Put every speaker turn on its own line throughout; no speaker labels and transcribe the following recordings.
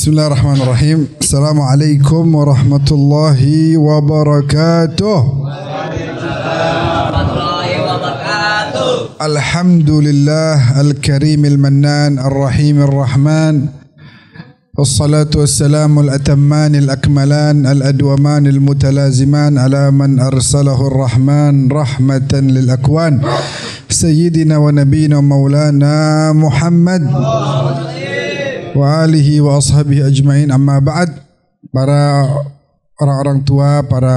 Bismillahirrahmanirrahim. Assalamualaikum warahmatullahi wabarakatuh. Alhamdulillah al-karim al-mannan al-rahim al-rahman. Wassalatu wassalamu al-atamman al-akmalan al-adwaman al-mutalaziman ala man arsalahu ar-rahman rahmatan lil-akwan. Sayyidina wa nabiyina maulana Muhammad wa alihi wa ashabihi ajma'in, amma ba'd. Para orang-orang tua, para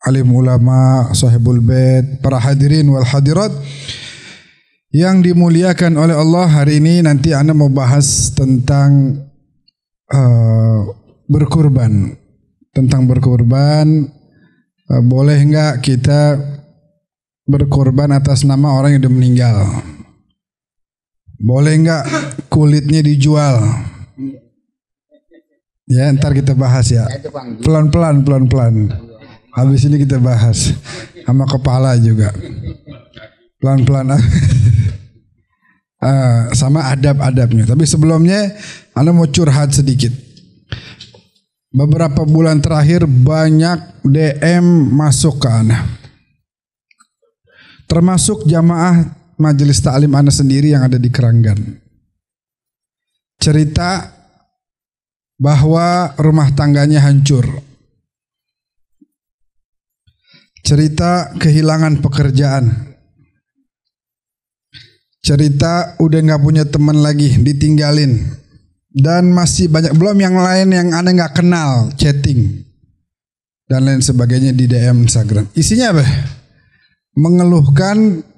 alim ulama, sahibul bait, para hadirin wal hadirat yang dimuliakan oleh Allah, hari ini nanti Anda mau bahas tentang berkurban. Tentang berkurban, boleh enggak kita berkurban atas nama orang yang sudah meninggal? Boleh enggak kulitnya dijual? Ya, ntar kita bahas ya. Pelan-pelan. Habis ini kita bahas sama kepala juga. Pelan-pelan. Sama adab-adabnya. Tapi sebelumnya Anda mau curhat sedikit. Beberapa bulan terakhir banyak DM masuk ke Anda. Termasuk jamaah majelis ta'lim Anda sendiri yang ada di Keranggan. Cerita bahwa rumah tangganya hancur. Cerita kehilangan pekerjaan. Cerita udah gak punya teman lagi, ditinggalin. Dan masih banyak, belum yang lain yang Anda gak kenal, chatting dan lain sebagainya di DM Instagram. Isinya apa? Mengeluhkan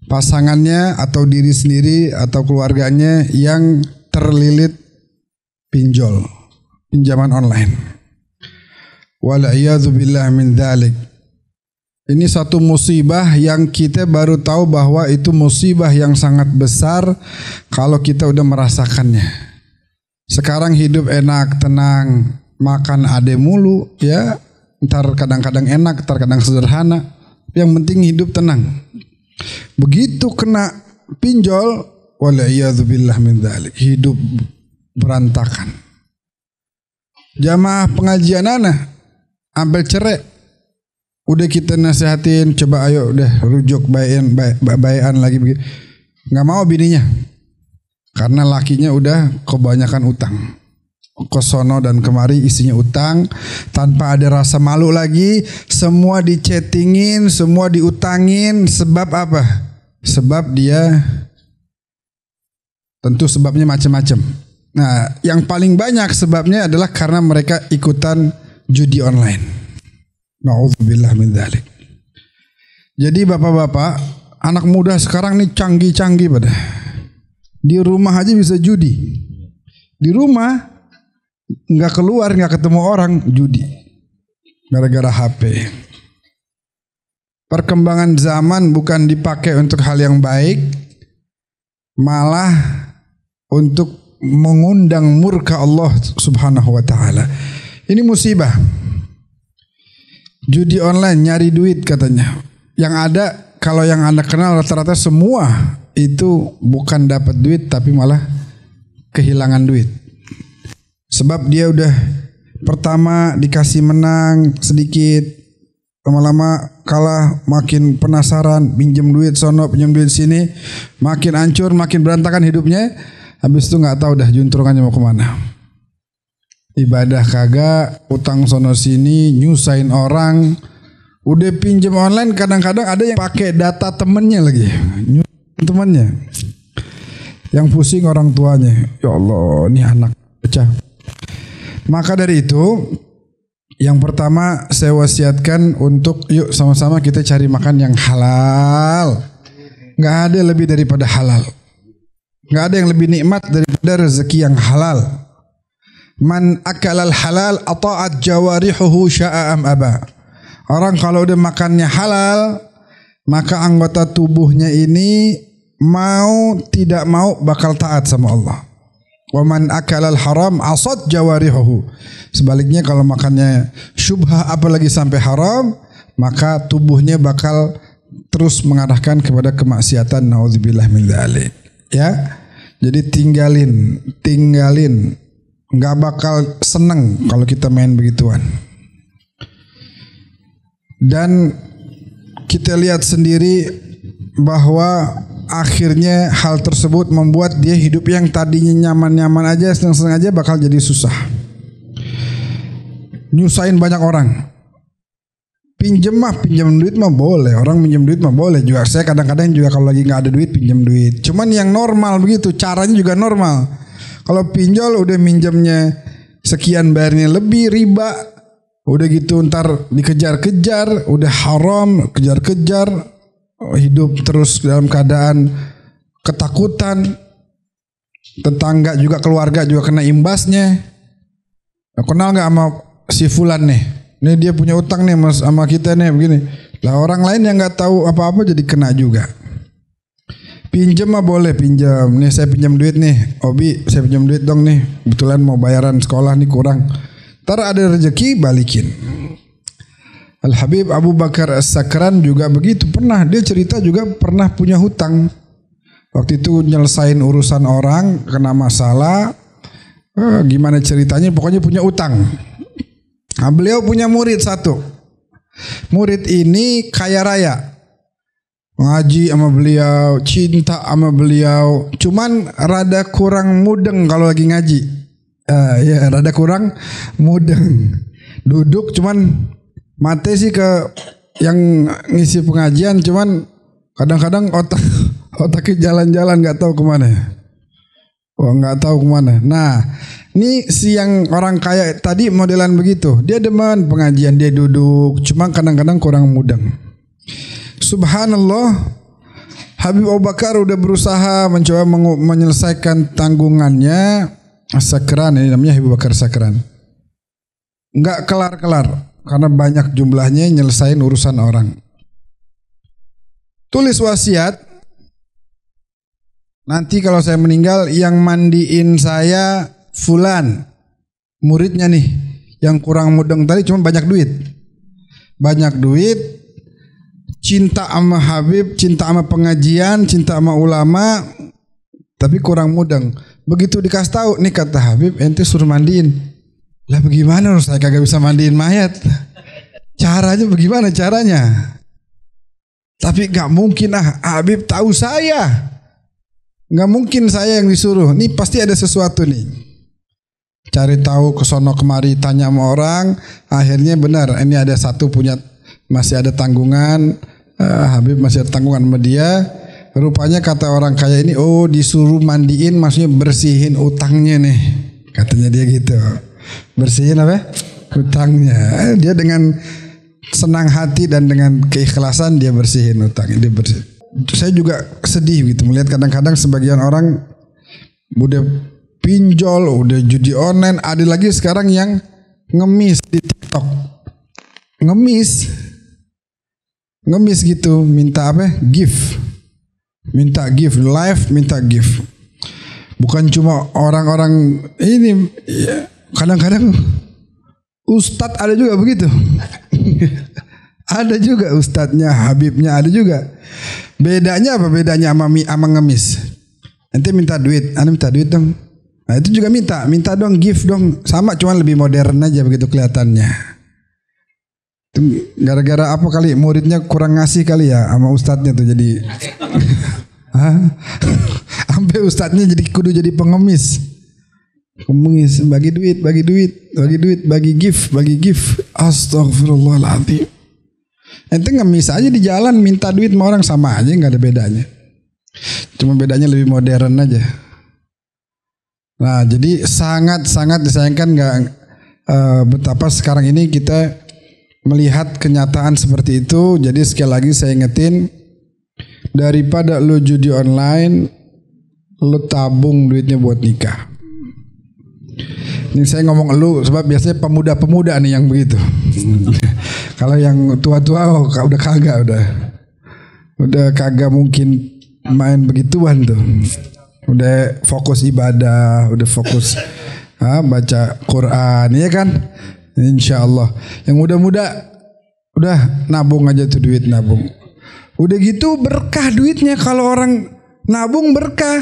pasangannya atau diri sendiri atau keluarganya yang terlilit pinjol, pinjaman online. Wal'iyadzu billah min dzalik. Ini satu musibah yang kita baru tahu bahwa itu musibah yang sangat besar kalau kita udah merasakannya. Sekarang hidup enak, tenang, makan ade mulu ya. Ntar kadang-kadang enak, ntar kadang sederhana. Yang penting hidup tenang. Begitu kena pinjol, wal'iyadzubillah min dzalik, hidup berantakan. Jamaah pengajian anak ambil cerai. Udah kita nasihatin, coba ayo udah rujuk bayan lagi begitu. Enggak mau bininya. Karena lakinya udah kebanyakan utang. Kesono dan kemari isinya utang, tanpa ada rasa malu lagi, semua dichattingin, semua diutangin. Sebab apa? Sebab dia, tentu sebabnya macam-macam. Nah, yang paling banyak sebabnya adalah karena mereka ikutan judi online. Na'udzubillah min dzalik. Jadi bapak-bapak, anak muda sekarang nih canggih-canggih pada. Di rumah aja bisa judi. Di rumah nggak keluar, nggak ketemu orang, judi gara-gara HP. Perkembangan zaman bukan dipakai untuk hal yang baik, malah untuk mengundang murka Allah subhanahu wa ta'ala. Ini musibah. Judi online, nyari duit katanya. Yang ada, kalau yang Anda kenal rata-rata semua itu bukan dapat duit, tapi malah kehilangan duit. Sebab dia udah pertama dikasih menang sedikit, lama-lama kalah, makin penasaran, pinjam duit sono, pinjam duit sini, makin hancur, makin berantakan hidupnya. Habis itu nggak tahu dah juntrungannya mau kemana. Ibadah kagak, utang sono sini, nyusahin orang. Udah pinjam online, kadang-kadang ada yang pakai data temennya lagi, temennya. Yang pusing orang tuanya. Ya Allah, ini anak pecah. Maka dari itu, yang pertama saya wasiatkan untuk yuk sama-sama kita cari makan yang halal. Nggak ada lebih daripada halal. Nggak ada yang lebih nikmat daripada rezeki yang halal. Man akalal halal ata'at jawarihuhu sya'am aba. Orang kalau udah makannya halal, maka anggota tubuhnya ini mau tidak mau bakal taat sama Allah. Wa man akalal haram asad jawarihuhu. Sebaliknya kalau makannya syubhah apalagi sampai haram, maka tubuhnya bakal terus mengarahkan kepada kemaksiatan. Nauzubillah min dzalik. Ya. Jadi tinggalin. Nggak bakal seneng kalau kita main begituan. Dan kita lihat sendiri bahwa akhirnya hal tersebut membuat dia hidup yang tadinya nyaman-nyaman aja, seneng-seneng aja bakal jadi susah. Nyusahin banyak orang. Pinjem duit mah boleh. Orang minjem duit mah boleh juga. Saya kadang-kadang juga kalau lagi nggak ada duit pinjem duit. Cuman yang normal begitu, caranya juga normal. Kalau pinjol udah minjemnya sekian bayarnya lebih riba, udah gitu ntar dikejar-kejar, udah haram, kejar-kejar, hidup terus dalam keadaan ketakutan. Tetangga juga, keluarga juga kena imbasnya. Nah, kenal nggak sama si fulan nih? Ini dia punya utang nih mas sama kita nih begini. Lah orang lain yang nggak tahu apa-apa jadi kena juga. Pinjam mah boleh pinjam. Nih saya pinjam duit nih. Obi saya pinjam duit dong nih. Kebetulan mau bayaran sekolah nih kurang. Ntar ada rezeki balikin. Al Habib Abu Bakar As-Sakran juga begitu. Pernah dia cerita juga pernah punya hutang. Waktu itu nyelesain urusan orang kena masalah. Gimana ceritanya? Pokoknya punya utang. Nah, beliau punya murid satu. Murid ini kaya raya. Ngaji sama beliau, cinta sama beliau. Cuman rada kurang mudeng kalau lagi ngaji. Ya rada kurang mudeng. Duduk cuman mate sih ke yang ngisi pengajian. Cuman kadang-kadang otaknya jalan-jalan nggak tahu kemana. Nggak tahu kemana. Nah, ini si yang orang kaya tadi modelan begitu. Dia demen pengajian, dia duduk. Cuma kadang-kadang kurang mudeng. Subhanallah, Habib Abu Bakar udah berusaha mencoba menyelesaikan tanggungannya. Sakran, ini namanya Habib Bakar Sakran. Enggak kelar-kelar karena banyak jumlahnya nyelesain urusan orang. Tulis wasiat. Nanti kalau saya meninggal yang mandiin saya fulan, muridnya nih, yang kurang mudeng tadi cuma banyak duit. Banyak duit, cinta sama Habib, cinta sama pengajian, cinta sama ulama, tapi kurang mudeng. Begitu dikasih tahu, nih kata Habib, ente suruh mandiin. Lah bagaimana saya kagak bisa mandiin mayat? Caranya bagaimana caranya? Tapi gak mungkin Habib tahu saya. Gak mungkin saya yang disuruh. Nih pasti ada sesuatu nih. Cari tahu kesono kemari, tanya sama orang. Akhirnya benar, ini ada satu punya, masih ada tanggungan. Habib masih ada tanggungan sama dia. Rupanya kata orang kaya ini, oh disuruh mandiin, maksudnya bersihin utangnya nih. Katanya dia gitu. Bersihin apa? Utangnya. Dia dengan senang hati dan dengan keikhlasan dia bersihin utangnya. Dia bersih. Saya juga sedih gitu melihat kadang-kadang sebagian orang udah pinjol, udah judi online, ada lagi sekarang yang ngemis di TikTok. Ngemis gitu, minta apa? Gift. Minta gift, live minta gift. Bukan cuma orang-orang ini, kadang-kadang ustadz ada juga begitu. Ada juga ustadznya, Habibnya ada juga. Bedanya apa? Bedanya sama ngemis. Nanti minta duit, minta duit dong. Nah itu juga minta dong, gift dong. Sama, cuma lebih modern aja begitu kelihatannya. Itu gara-gara apa kali? Muridnya kurang ngasih kali ya sama ustadznya tuh jadi. Sampai ustadznya jadi kudu jadi pengemis. Pengemis, bagi duit, bagi gift. Astagfirullahaladzim. Ente ngemis aja di jalan minta duit sama orang sama aja, nggak ada bedanya. Cuma bedanya lebih modern aja. Nah, jadi sangat disayangkan betapa sekarang ini kita melihat kenyataan seperti itu. Jadi sekali lagi saya ingetin, daripada lu judi online, lu tabung duitnya buat nikah. Ini saya ngomong lu sebab biasanya pemuda-pemuda nih yang begitu. Kalau yang tua-tua udah kagak, udah kagak mungkin main begituan tuh. Udah fokus ibadah, udah fokus baca Quran, ya kan? Insya Allah. Yang muda-muda udah nabung aja tuh duit, nabung. Udah gitu berkah duitnya, kalau orang nabung berkah.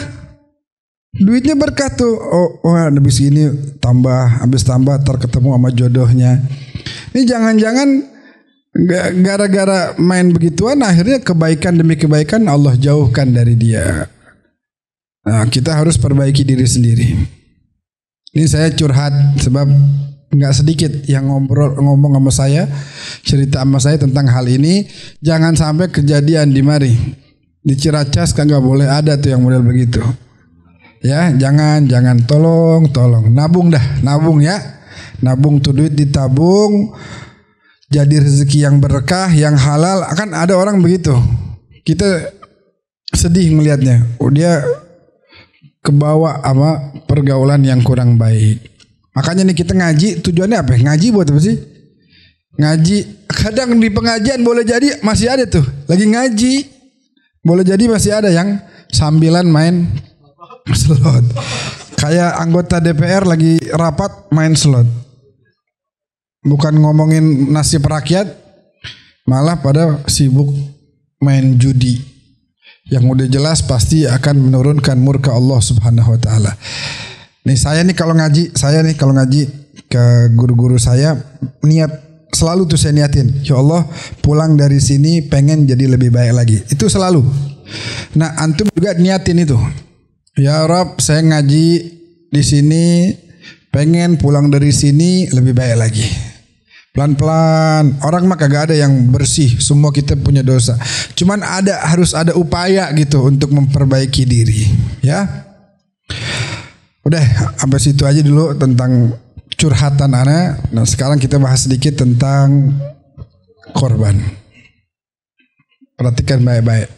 Duitnya berkah tuh. Oh, wah, habis ini tambah, habis tambah terketemu sama jodohnya. Ini jangan-jangan gara-gara main begituan akhirnya kebaikan demi kebaikan Allah jauhkan dari dia. Nah, kita harus perbaiki diri sendiri. Ini saya curhat sebab nggak sedikit yang ngomong sama saya, cerita sama saya tentang hal ini. Jangan sampai kejadian di mari. Di Ciracas kan nggak boleh ada tuh yang model begitu. Ya, jangan tolong nabung ya. Nabung tuh duit ditabung jadi rezeki yang berkah, yang halal. Akan ada orang begitu. Kita sedih melihatnya. Oh, dia kebawa sama pergaulan yang kurang baik. Makanya nih kita ngaji, tujuannya apa? Ngaji buat apa sih? Ngaji. Kadang di pengajian boleh jadi masih ada tuh lagi ngaji. Boleh jadi masih ada yang sambilan main slot. Kayak anggota DPR lagi rapat main slot. Bukan ngomongin nasib rakyat, malah pada sibuk main judi. Yang udah jelas pasti akan menurunkan murka Allah Subhanahu wa taala. Nih saya nih kalau ngaji ke guru-guru saya, niat selalu tuh saya niatin, ya Allah pulang dari sini pengen jadi lebih baik lagi. Itu selalu. Nah, antum juga niatin itu. Ya Rob, saya ngaji di sini pengen pulang dari sini lebih baik lagi. Pelan-pelan. Orang mah kagak ada yang bersih, semua kita punya dosa. Cuman harus ada upaya gitu untuk memperbaiki diri, ya. Udah, sampai situ aja dulu tentang curhatan ana. Nah, sekarang kita bahas sedikit tentang korban. Perhatikan baik-baik.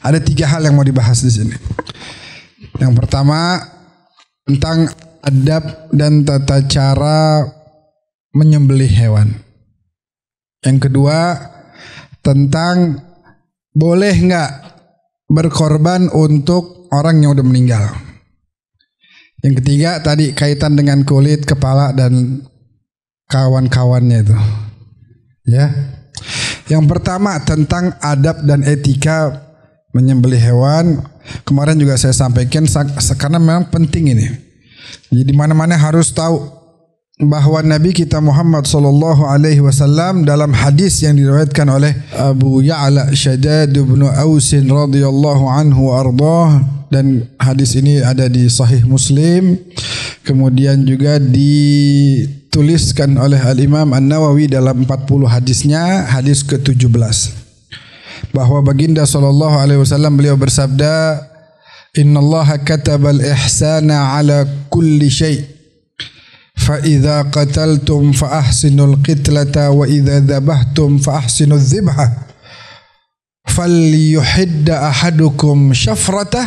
Ada 3 hal yang mau dibahas di sini. Yang pertama tentang adab dan tata cara menyembelih hewan. Yang kedua tentang boleh nggak berkorban untuk orang yang udah meninggal. Yang ketiga tadi kaitan dengan kulit, kepala dan kawan-kawannya itu. Ya. Yang pertama tentang adab dan etika menyembelih hewan. Kemarin juga saya sampaikan karena memang penting ini. Jadi mana-mana harus tahu bahwa Nabi kita Muhammad sallallahu alaihi wasallam dalam hadis yang diriwayatkan oleh Abu Ya'la Shaddad bin Aus radhiyallahu anhu ardhah, dan hadis ini ada di Sahih Muslim, kemudian juga dituliskan oleh Al-Imam An-Nawawi dalam 40 hadisnya, hadis ke-17, bahwa baginda sallallahu alaihi wasallam beliau bersabda, innallaha katabal ihsana ala kulli syai' فَإِذَا قَتَلْتُمْ فَأَحْسِنُوا الْقِتْلَةَ وَإِذَا ذَبَحْتُمْ فَأَحْسِنُوا الذِّبْحَةَ فَلْيُحِدَّ أَحَدُكُمْ شَفْرَتَهُ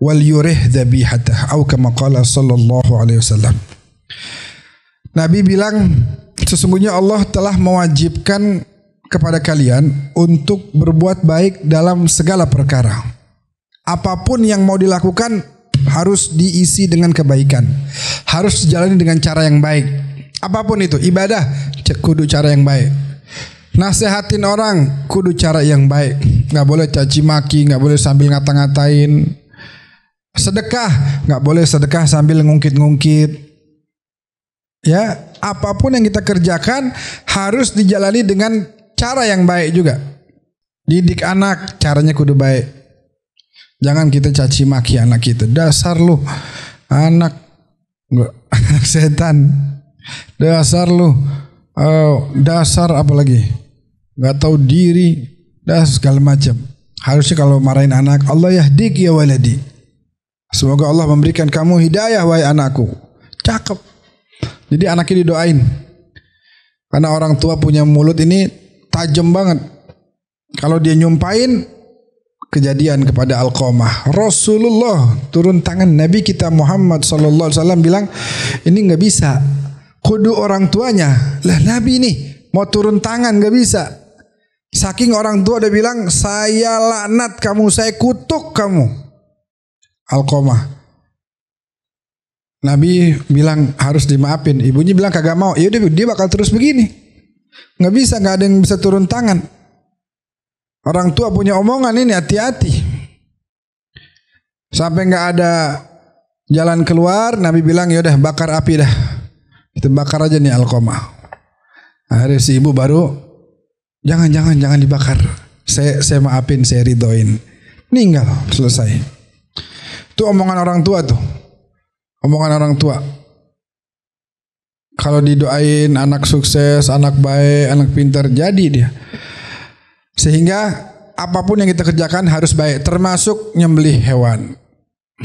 وَلْيُرِحْ ذَبِيحَتَهُ أو كما قال صلى الله عليه وسلم. Nabi bilang, sesungguhnya Allah telah mewajibkan kepada kalian untuk berbuat baik dalam segala perkara. Apapun yang mau dilakukan harus diisi dengan kebaikan, harus dijalani dengan cara yang baik. Apapun itu, ibadah kudu cara yang baik, nasehatin orang kudu cara yang baik, nggak boleh caci maki, nggak boleh sambil ngata-ngatain. Sedekah nggak boleh sedekah sambil ngungkit-ngungkit. Ya, apapun yang kita kerjakan harus dijalani dengan cara yang baik juga. Didik anak caranya kudu baik. Jangan kita caci maki anak kita. Dasar lu anak setan. Dasar lu dasar apa lagi? Gak tahu diri. Dasar segala macam. Harusnya kalau marahin anak, Allah yahdik ya waladi. Semoga Allah memberikan kamu hidayah wahai anakku. Cakep. Jadi anaknya didoain. Karena orang tua punya mulut ini tajam banget. Kalau dia nyumpain, kejadian kepada Alqamah, Rasulullah turun tangan, Nabi kita Muhammad sallallahu alaihi wasallam bilang ini nggak bisa, kudu orang tuanya. Lah Nabi nih mau turun tangan nggak bisa, saking orang tua udah bilang saya laknat kamu, saya kutuk kamu. Alqamah, Nabi bilang harus dimaafin, ibunya bilang kagak mau, ya udah dia bakal terus begini, nggak bisa, nggak ada yang bisa turun tangan. Orang tua punya omongan ini, hati-hati. Sampai nggak ada Jalan keluar, Nabi bilang ya udah bakar api dah. Itu bakar aja nih Alqamah. Akhirnya si ibu baru jangan dibakar. Saya maafin, saya ridoin. Meninggal, selesai. Itu omongan orang tua tuh. Omongan orang tua. Kalau didoain anak sukses, anak baik, anak pintar, jadi dia. Sehingga apapun yang kita kerjakan harus baik, termasuk nyembelih hewan.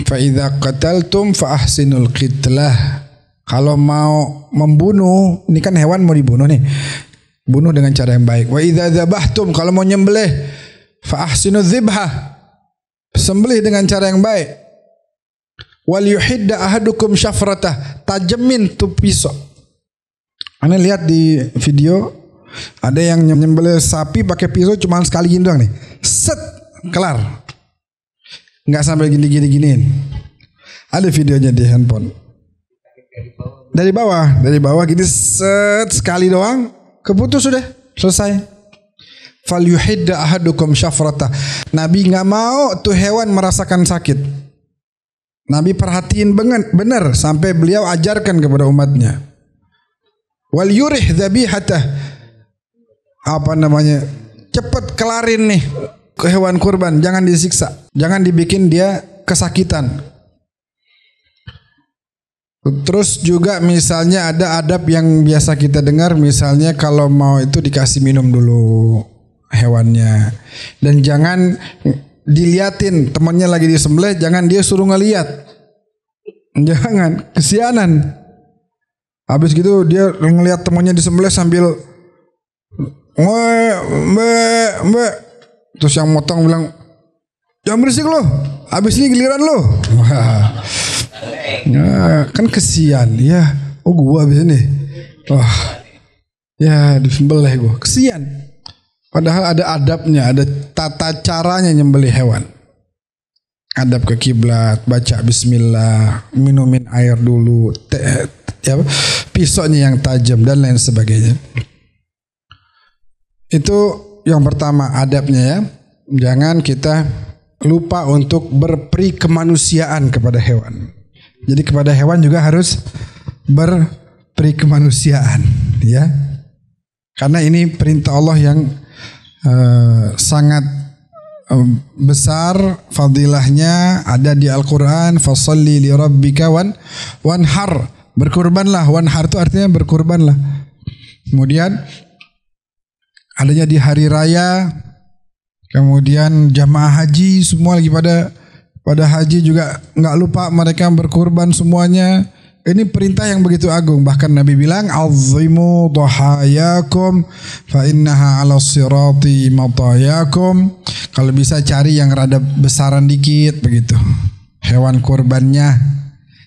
Fa idza qataltum fa ahsinul qitlah. Kalau mau membunuh, ini kan hewan mau dibunuh nih. Bunuh dengan cara yang baik. Wa idza dzabhtum, kalau mau nyembelih fa ahsinuz dzibhah. Sembelih dengan cara yang baik. Wal yuhidda ahadukum syafratah, tajemin tuh pisau. Anda lihat di video ada yang nyembelih sapi pakai pisau cuma sekali gini doang nih. Set, kelar. Enggak sampai gini-giniin. Ada videonya di handphone. Dari bawah gini set sekali doang, keputus sudah, selesai. Fal yuhidda ahadukum syafratah. Nabi enggak mau tuh hewan merasakan sakit. Nabi perhatiin benar sampai beliau ajarkan kepada umatnya. Wal yurih dzabihatah. Cepat kelarin nih ke hewan kurban, jangan disiksa, jangan dibikin dia kesakitan. Terus juga misalnya ada adab yang biasa kita dengar, misalnya kalau mau itu dikasih minum dulu hewannya. Dan jangan diliatin temannya lagi disembelih, jangan dia suruh ngeliat. Jangan, kesianan. Habis gitu dia ngeliat temannya disembelih sambil mbak. Terus yang motong bilang, jangan berisik lo, habis ini giliran lo. Wah. Ya, kan kesian ya. Oh gua habis ini. Wah. Ya disembelih gua. Kesian. Padahal ada adabnya, ada tata caranya nyembelih hewan. Adab ke kiblat, baca bismillah, minumin air dulu, pisaunya yang tajam dan lain sebagainya. Itu yang pertama adabnya ya. Jangan kita lupa untuk berperi kemanusiaan kepada hewan. Jadi kepada hewan juga harus berperi kemanusiaan ya. Karena ini perintah Allah yang sangat besar, fadilahnya ada di Al-Quran. Fasalli li rabbika wanhar, berkurbanlah. Wanhar itu artinya berkurbanlah. Kemudian adanya di hari raya, kemudian jamaah haji semua lagi pada haji juga nggak lupa mereka berkurban semuanya. Ini perintah yang begitu agung. Bahkan Nabi bilang, "Azimu dhahayakum fa innaha 'ala sirati matayakum." Kalau bisa cari yang rada besaran dikit begitu hewan kurbannya,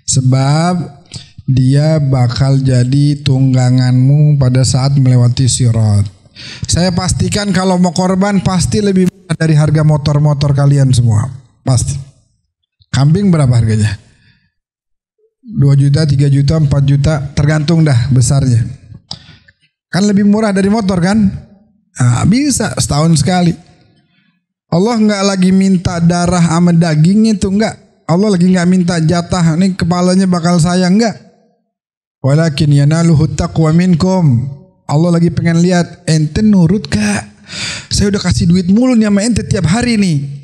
sebab dia bakal jadi tungganganmu pada saat melewati sirat. Saya pastikan kalau mau korban pasti lebih murah dari harga motor-motor kalian semua. Pasti. Kambing berapa harganya? 2 juta, 3 juta, 4 juta, tergantung dah besarnya. Kan lebih murah dari motor kan? Nah, bisa setahun sekali. Allah nggak lagi minta darah sama daging itu, enggak. Allah lagi nggak minta jatah, ini kepalanya bakal saya, enggak. Walakin yanaluhu taqwa minkum. Allah lagi pengen lihat ente nurut gak? Saya udah kasih duit mulu nih sama ente tiap hari nih.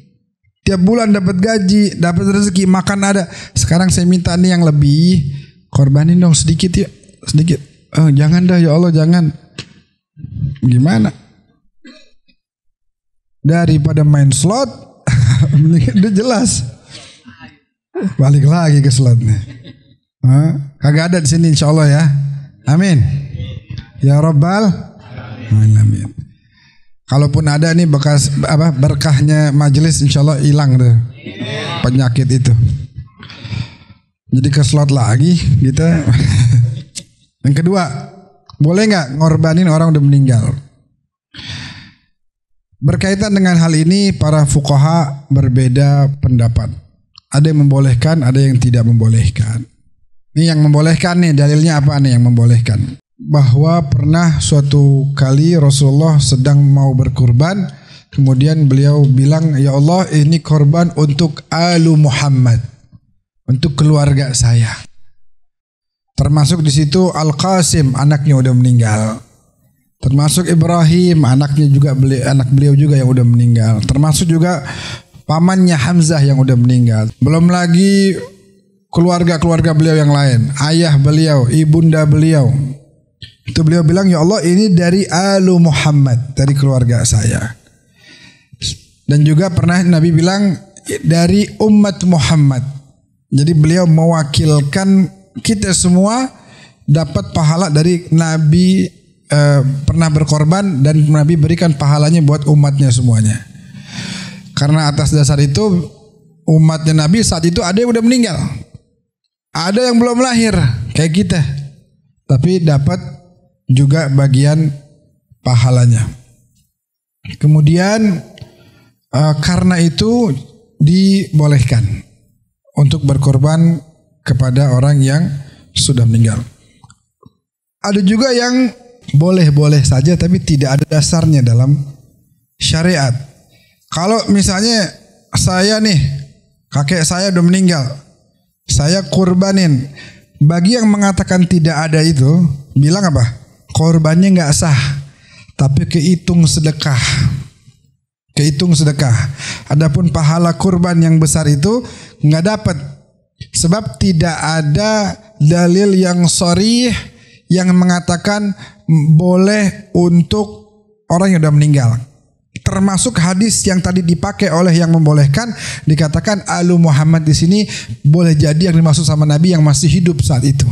Tiap bulan dapat gaji, dapat rezeki, makan ada. Sekarang saya minta nih yang lebih, korbanin dong sedikit ya, sedikit. Oh jangan dah ya Allah, jangan. Gimana? Daripada main slot, udah jelas. Balik lagi ke slotnya. Kagak ada di sini insya Allah ya. Amin. Ya Rabbal Alamin. Kalaupun ada nih bekas berkahnya majelis, insya Allah hilang deh penyakit itu. Jadi ke slot lagi kita. Yang kedua, boleh nggak ngorbanin orang udah meninggal? Berkaitan dengan hal ini para fuqaha berbeda pendapat. Ada yang membolehkan, ada yang tidak membolehkan. Ini yang membolehkan nih, dalilnya apa nih yang membolehkan? Bahwa pernah suatu kali Rasulullah sedang mau berkurban, kemudian beliau bilang, ya Allah ini korban untuk Alu Muhammad, untuk keluarga saya. Termasuk di situ Al-Qasim, anaknya udah meninggal. Termasuk Ibrahim, anaknya juga anak beliau juga yang udah meninggal. Termasuk juga pamannya Hamzah yang udah meninggal. Belum lagi keluarga-keluarga beliau yang lain, ayah beliau, ibunda beliau. Itu beliau bilang, ya Allah, ini dari Alu Muhammad, dari keluarga saya. Dan juga pernah Nabi bilang dari umat Muhammad. Jadi beliau mewakilkan kita semua dapat pahala dari Nabi pernah berkorban, dan Nabi berikan pahalanya buat umatnya semuanya. Karena atas dasar itu umatnya Nabi saat itu ada yang udah meninggal, ada yang belum lahir kayak kita, tapi dapat juga bagian pahalanya. Kemudian karena itu dibolehkan untuk berkorban kepada orang yang sudah meninggal. Ada juga yang boleh-boleh saja tapi tidak ada dasarnya dalam syariat. Kalau misalnya saya nih, kakek saya udah meninggal, saya kurbanin. Bagi yang mengatakan tidak ada itu, bilang apa? Korbannya nggak sah, tapi kehitung sedekah. Kehitung sedekah. Adapun pahala kurban yang besar itu nggak dapat. Sebab tidak ada dalil yang sharih yang mengatakan boleh untuk orang yang sudah meninggal. Termasuk hadis yang tadi dipakai oleh yang membolehkan, dikatakan Alu Muhammad di sini boleh jadi yang dimaksud sama Nabi yang masih hidup saat itu.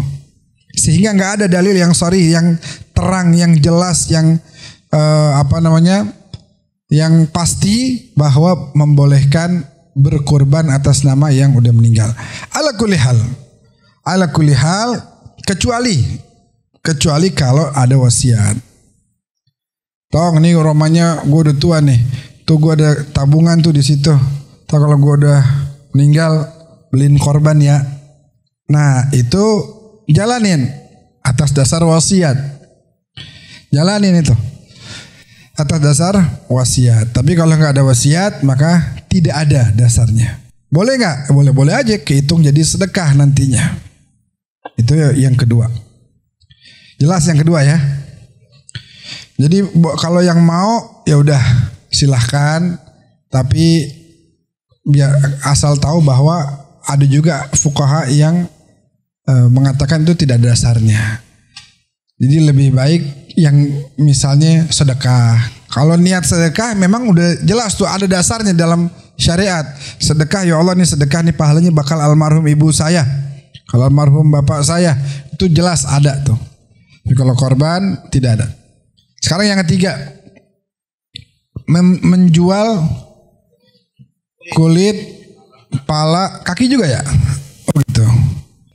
Sehingga nggak ada dalil yang sharih, yang terang, yang jelas, yang yang pasti bahwa membolehkan berkorban atas nama yang udah meninggal. Ala kulli hal, kecuali kalau ada wasiat. Tong nih romanya gue udah tua nih, tuh gue ada tabungan tuh di situ. Tuh kalau gue udah meninggal beliin korban ya. Nah itu jalanin atas dasar wasiat. Jalanin itu atas dasar wasiat. Tapi kalau nggak ada wasiat maka tidak ada dasarnya. Boleh nggak? Boleh aja, kehitung jadi sedekah nantinya. Itu yang kedua. Jelas yang kedua ya. Jadi kalau yang mau ya udah silahkan. Tapi biar asal tahu bahwa ada juga fuqaha yang mengatakan itu tidak ada dasarnya. Jadi lebih baik yang misalnya sedekah. Kalau niat sedekah memang udah jelas tuh ada dasarnya dalam syariat. Sedekah, ya Allah nih sedekah nih pahalanya bakal almarhum ibu saya, kalau almarhum bapak saya, itu jelas ada tuh. Tapi kalau korban tidak ada. Sekarang yang ketiga, menjual kulit, kepala, kaki juga ya? Oh gitu.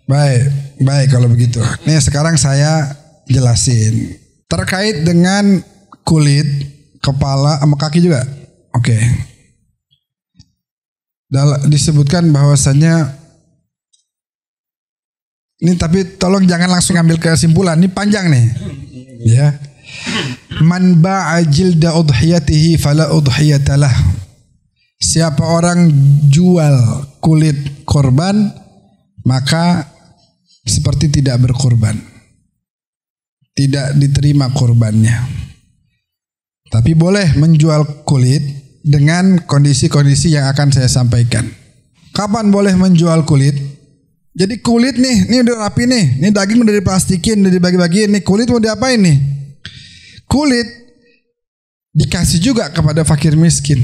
Baik kalau begitu. Nih sekarang saya jelasin terkait dengan kulit, kepala sama kaki juga. Oke. Disebutkan bahwasannya ini, tapi tolong jangan langsung ambil kesimpulan, ini panjang nih. Ya. Man ba'a jilda udhiyatihi fala udhiyatalah. Siapa orang jual kulit korban maka seperti tidak berkorban. Tidak diterima korbannya. Tapi boleh menjual kulit dengan kondisi-kondisi yang akan saya sampaikan. Kapan boleh menjual kulit? Jadi kulit nih, ini udah rapi nih, ini daging udah diplastikin, udah dibagi-bagiin, nih kulit mau diapain nih? Kulit dikasih juga kepada fakir miskin.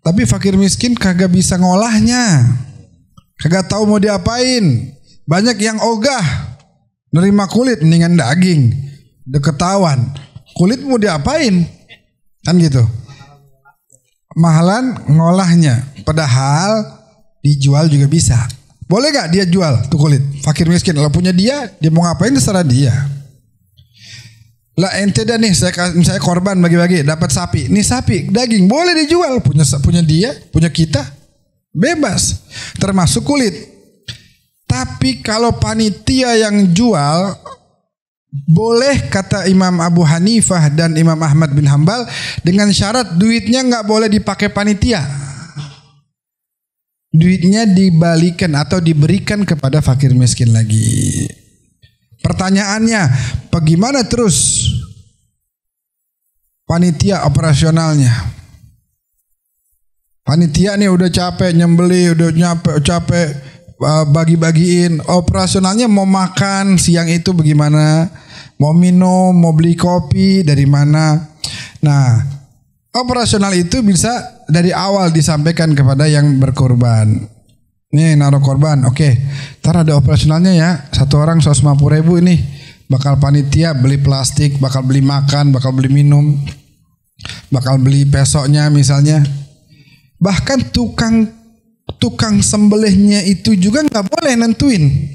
Tapi fakir miskin kagak bisa ngolahnya, kagak tahu mau diapain. Banyak yang ogah nerima kulit, mendingan daging, udah ketahuan. Kulit mau diapain? Kan gitu. Mahalan ngolahnya, padahal dijual juga bisa. Boleh gak dia jual tuh kulit? Fakir miskin, kalau punya dia mau ngapain terserah dia. Lah ente dah nih, saya korban bagi-bagi, dapat sapi. Nih sapi, daging boleh dijual, punya dia, punya kita, bebas. Termasuk kulit. Tapi kalau panitia yang jual, boleh kata Imam Abu Hanifah dan Imam Ahmad bin Hanbal, dengan syarat duitnya nggak boleh dipakai panitia. duitnya dibalikan atau diberikan kepada fakir miskin lagi. Pertanyaannya, bagaimana terus panitia operasionalnya? Panitia nih udah capek nyembeli, udah capek bagi-bagiin. Operasionalnya mau makan siang itu bagaimana? Mau minum, mau beli kopi dari mana? Nah, operasional itu bisa dari awal disampaikan kepada yang berkorban. Nih naruh korban, oke. Ntar ada operasionalnya ya, satu orang 150.000 ini. Bakal panitia beli plastik, bakal beli makan, bakal beli minum, bakal beli pesoknya misalnya. Bahkan tukang sembelihnya itu juga nggak boleh nentuin.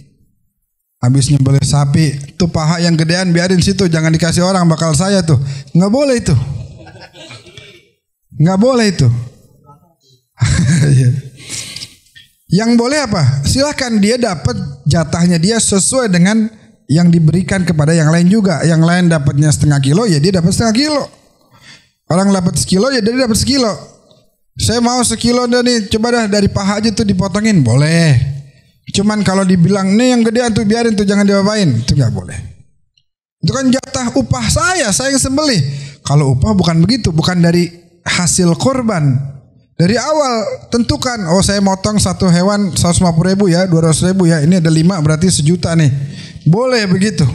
Habis nyembelih sapi, tuh paha yang gedean biarin situ, jangan dikasih orang, bakal saya tuh. Nggak boleh itu. Nggak boleh itu. Yang boleh apa? Silahkan dia dapat jatahnya dia sesuai dengan yang diberikan kepada yang lain juga. Yang lain dapatnya 0,5 kilo, ya dia dapat 0,5 kilo. Orang dapat 1 kilo, ya dia dapat 1 kilo. Saya mau 1 kilo dah nih, coba dah dari paha aja tuh dipotongin, boleh. Cuman kalau dibilang nih yang gedean tuh biarin tuh, jangan diapain, itu nggak boleh. Itu kan jatah upah saya yang sembelih. Kalau upah bukan begitu, bukan dari hasil korban. Dari awal tentukan, oh saya motong satu hewan 150.000 ya, 200.000 ya, ini ada 5 berarti 1 juta nih. Boleh begitu.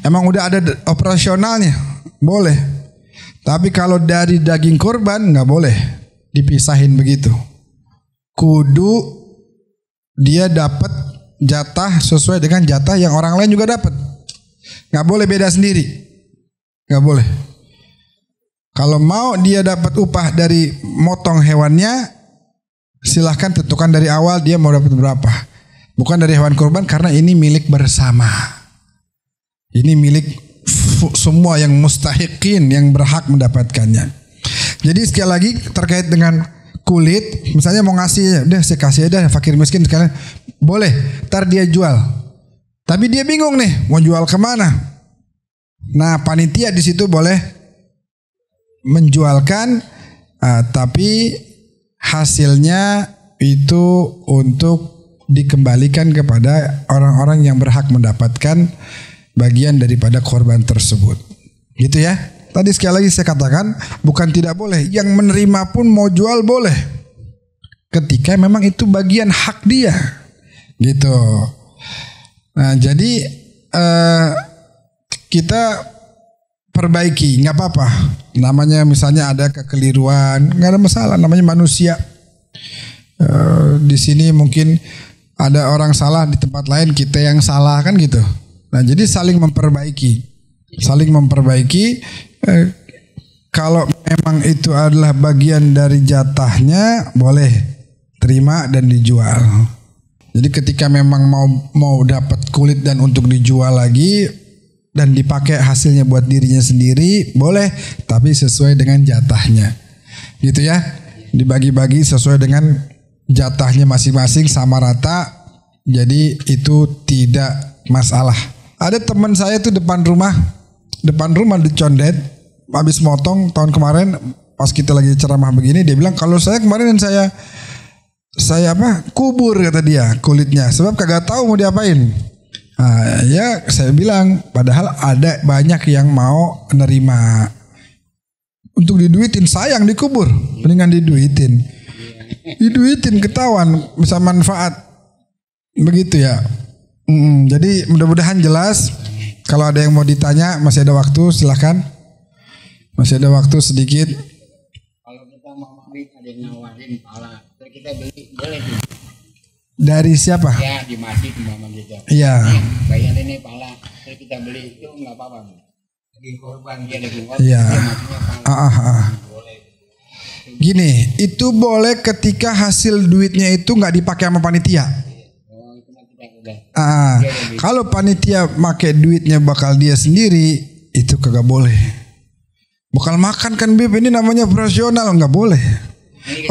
Emang udah ada operasionalnya, boleh. Tapi kalau dari daging korban nggak boleh dipisahin begitu. Kudu dia dapat jatah sesuai dengan jatah yang orang lain juga dapat. Nggak boleh beda sendiri, nggak boleh. Kalau mau dia dapat upah dari motong hewannya, silahkan tentukan dari awal dia mau dapat berapa. Bukan dari hewan kurban, karena ini milik bersama. Ini milik semua yang mustahiqin, yang berhak mendapatkannya. Jadi sekali lagi terkait dengan kulit, misalnya mau ngasih, udah saya kasih aja fakir miskin sekalian, boleh. Ntar dia jual. Tapi dia bingung nih, mau jual kemana? Nah panitia di situ boleh menjualkan, tapi hasilnya itu untuk dikembalikan kepada orang-orang yang berhak mendapatkan bagian daripada korban tersebut. Gitu ya. Tadi sekali lagi saya katakan, bukan tidak boleh, yang menerima pun mau jual boleh, ketika memang itu bagian hak dia. Gitu. Nah jadi kita perbaiki, nggak apa-apa. Namanya misalnya ada kekeliruan, nggak ada masalah. Namanya manusia. Di sini mungkin ada orang salah, di tempat lain kita yang salah kan gitu. Nah jadi saling memperbaiki, saling memperbaiki. Kalau memang itu adalah bagian dari jatahnya, boleh terima dan dijual. Jadi ketika memang mau dapat kulit dan untuk dijual lagi dan dipakai hasilnya buat dirinya sendiri, boleh, tapi sesuai dengan jatahnya. Gitu ya. Dibagi-bagi sesuai dengan jatahnya masing-masing sama rata. Jadi itu tidak masalah. Ada teman saya tuh depan rumah dicondet, habis motong tahun kemarin pas kita lagi ceramah begini, dia bilang kalau saya kemarin saya kubur, kata dia, kulitnya, sebab kagak tahu mau diapain. Nah, ya saya bilang, padahal ada banyak yang mau nerima untuk diduitin, sayang dikubur, mendingan diduitin ketahuan bisa manfaat begitu ya. Jadi mudah-mudahan jelas. Kalau ada yang mau ditanya, masih ada waktu, silahkan, masih ada waktu sedikit.
Kalau kita mau beli, ada yang nawarin pala, kita beli, boleh tuh.
Dari siapa?
Ya di masjid mama gitu.
Iya.
Bayar ini pala, terus kita beli itu nggak apa-apa. Daging korban dia daging korban.
Iya.
Boleh.
Gini, itu boleh ketika hasil duitnya itu nggak dipakai sama panitia.
Oh, itu nanti udah.
Kalau panitia pakai duitnya bakal dia sendiri, itu kagak boleh. Bakal makan kan Bib, ini namanya operasional, nggak boleh.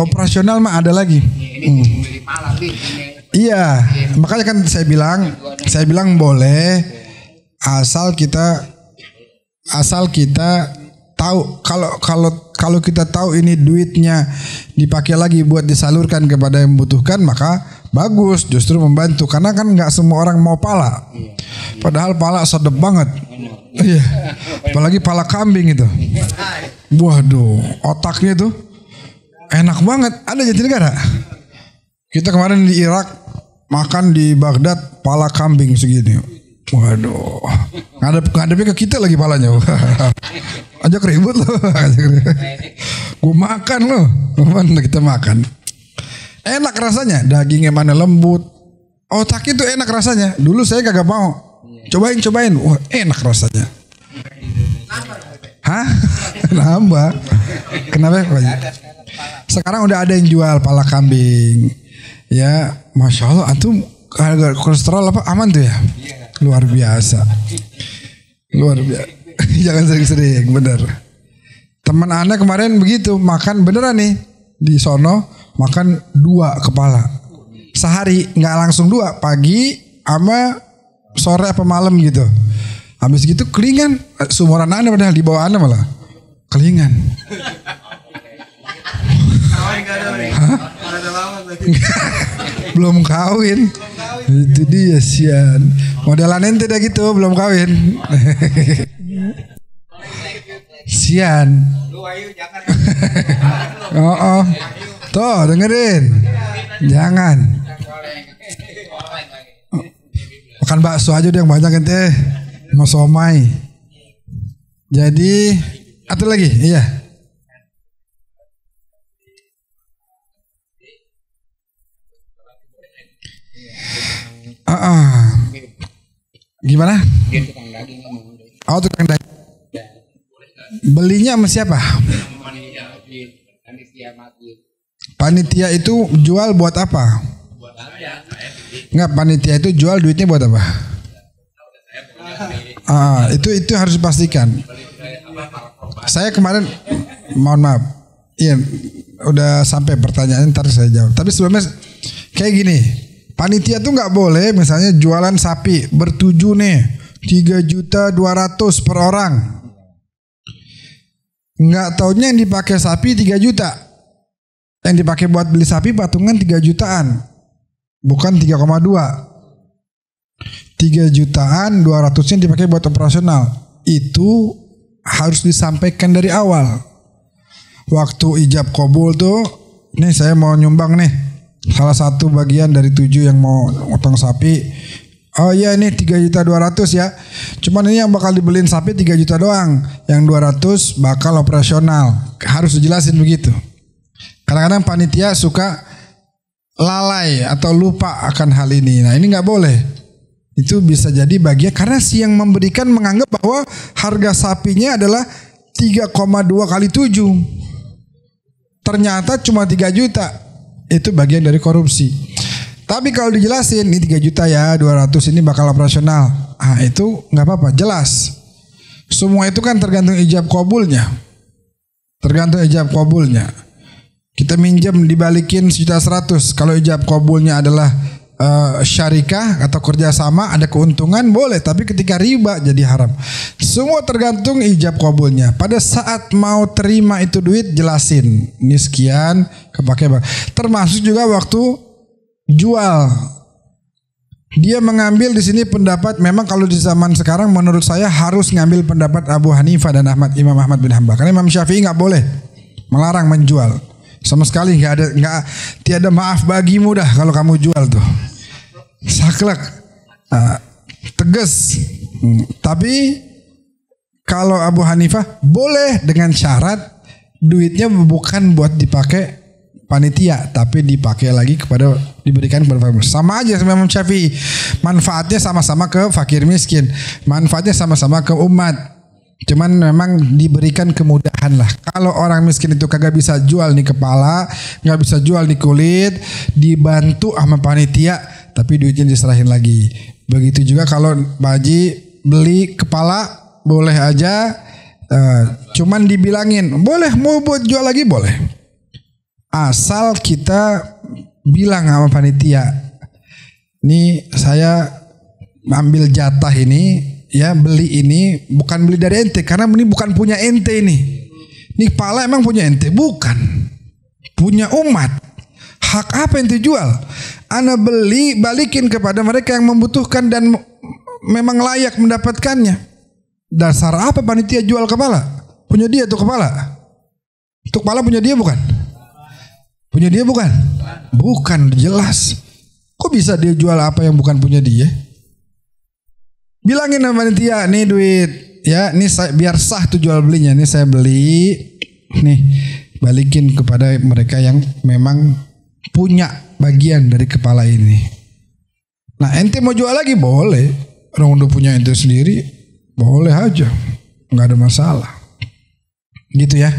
Operasional mah ada lagi.
Ini beli pala Bib.
Iya, makanya kan saya bilang boleh asal kita tahu kalau kita tahu ini duitnya dipakai lagi buat disalurkan kepada yang membutuhkan, maka bagus, justru membantu. Karena kan nggak semua orang mau pala. Padahal pala sedap banget. Iya. Apalagi pala kambing itu. Waduh, otaknya tuh enak banget. Ada Jatinegara. Kita kemarin di Irak makan di Baghdad pala kambing segini. Waduh, ngadepnya ke kita lagi palanya. Ajak ribut loh. Gue makan loh. Mana kita makan. Enak rasanya, dagingnya mana lembut. Otak itu enak rasanya. Dulu saya kagak mau. Cobain. Wah, enak rasanya. Hah? Nambah. Kenapa? Sekarang udah ada yang jual pala kambing. Ya, Masya Allah, antum harga kolesterol apa aman tuh ya? Luar biasa. Jangan sering-sering, bener. Teman Anda kemarin begitu, makan beneran nih di sono, makan 2 kepala sehari, nggak langsung 2, pagi sama sore apa malam gitu. Habis gitu kelingan, sumuran Anda padahal di bawah Anda malah kelingan. Belum kawin. Itu dia sian. Modelan ente dah gitu, belum kawin. Sian. Oh. Tuh dengerin. Jangan. Makan bakso aja udah yang banyak ente. Mau somai. Jadi atau lagi? Iya. Gimana? Oh, tukang daging. Belinya sama siapa? Panitia itu jual buat apa? Enggak, panitia itu jual duitnya buat apa? Itu harus dipastikan. Saya kemarin, mohon maaf, iya, udah sampai pertanyaan, ntar saya jawab. Tapi sebelumnya kayak gini. Panitia tuh nggak boleh misalnya jualan sapi bertujuh nih 3.200.000 per orang. Nggak taunya yang dipakai sapi 3 juta. Yang dipakai buat beli sapi patungan 3 jutaan. Bukan 3,2. 3 jutaan 200-nya dipakai buat operasional. Itu harus disampaikan dari awal. Waktu ijab kabul tuh, nih saya mau nyumbang nih. Salah satu bagian dari 7 yang mau potong sapi. Oh iya ini 3.200.000 ya. Cuman ini yang bakal dibeliin sapi 3 juta doang. Yang 200 bakal operasional. Harus dijelasin begitu. Kadang-kadang panitia suka lalai atau lupa akan hal ini. Nah ini gak boleh. Itu bisa jadi bagian karena si yang memberikan menganggap bahwa harga sapinya adalah 3,2 kali 7. Ternyata cuma 3 juta. Itu bagian dari korupsi. Tapi kalau dijelasin ini 3 juta ya, 200 ini bakal operasional. Itu nggak apa-apa, jelas. Semua itu kan tergantung ijab kabulnya. Kita minjem dibalikin 1.100.000. Kalau ijab kabulnya adalah syarikah atau kerjasama ada keuntungan boleh, tapi ketika riba jadi haram. Semua tergantung ijab kabulnya. Pada saat mau terima itu duit jelasin ini sekian kepake, termasuk juga waktu jual. Dia mengambil di sini pendapat, memang kalau di zaman sekarang menurut saya harus ngambil pendapat Abu Hanifah dan Imam Ahmad bin Hanbal. Karena Imam Syafi'i nggak boleh melarang menjual sama sekali, tiada maaf bagimu dah kalau kamu jual tuh. Saklek, tegas. Tapi kalau Abu Hanifah boleh dengan syarat duitnya bukan buat dipakai panitia, tapi dipakai lagi diberikan kepada fakir. Sama aja sama Imam Syafi'i. Manfaatnya sama-sama ke fakir miskin. Manfaatnya sama-sama ke umat. Cuman memang diberikan kemudahan lah. Kalau orang miskin itu kagak bisa jual nih kepala, nggak bisa jual nih kulit, dibantu sama panitia, tapi duitnya diserahin lagi. Begitu juga kalau Pak Haji beli kepala boleh aja, cuman dibilangin boleh, mau buat jual lagi boleh. Asal kita bilang sama panitia, nih saya ambil jatah ini ya beli ini bukan beli dari ente karena ini bukan punya ente ini. Ini kepala emang punya ente? Bukan. Punya umat. Hak apa ente jual? Ana beli, balikin kepada mereka yang membutuhkan dan memang layak mendapatkannya. Dasar apa panitia jual kepala? Punya dia tuh kepala. Tuh kepala punya dia bukan? Punya dia bukan? Bukan, jelas. Kok bisa dia jual apa yang bukan punya dia? Bilangin sama panitia, nih duit. Ya, ini saya, biar sah tuh jual belinya. Ini saya beli, nih balikin kepada mereka yang memang punya bagian dari kepala ini. Nah, ente mau jual lagi boleh. Orang udah punya ente sendiri, boleh aja, nggak ada masalah. Gitu ya.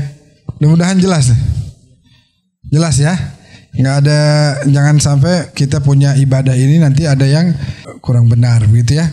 Mudah-mudahan jelas. Jelas ya. Nggak ada, jangan sampai kita punya ibadah ini nanti ada yang kurang benar, begitu ya.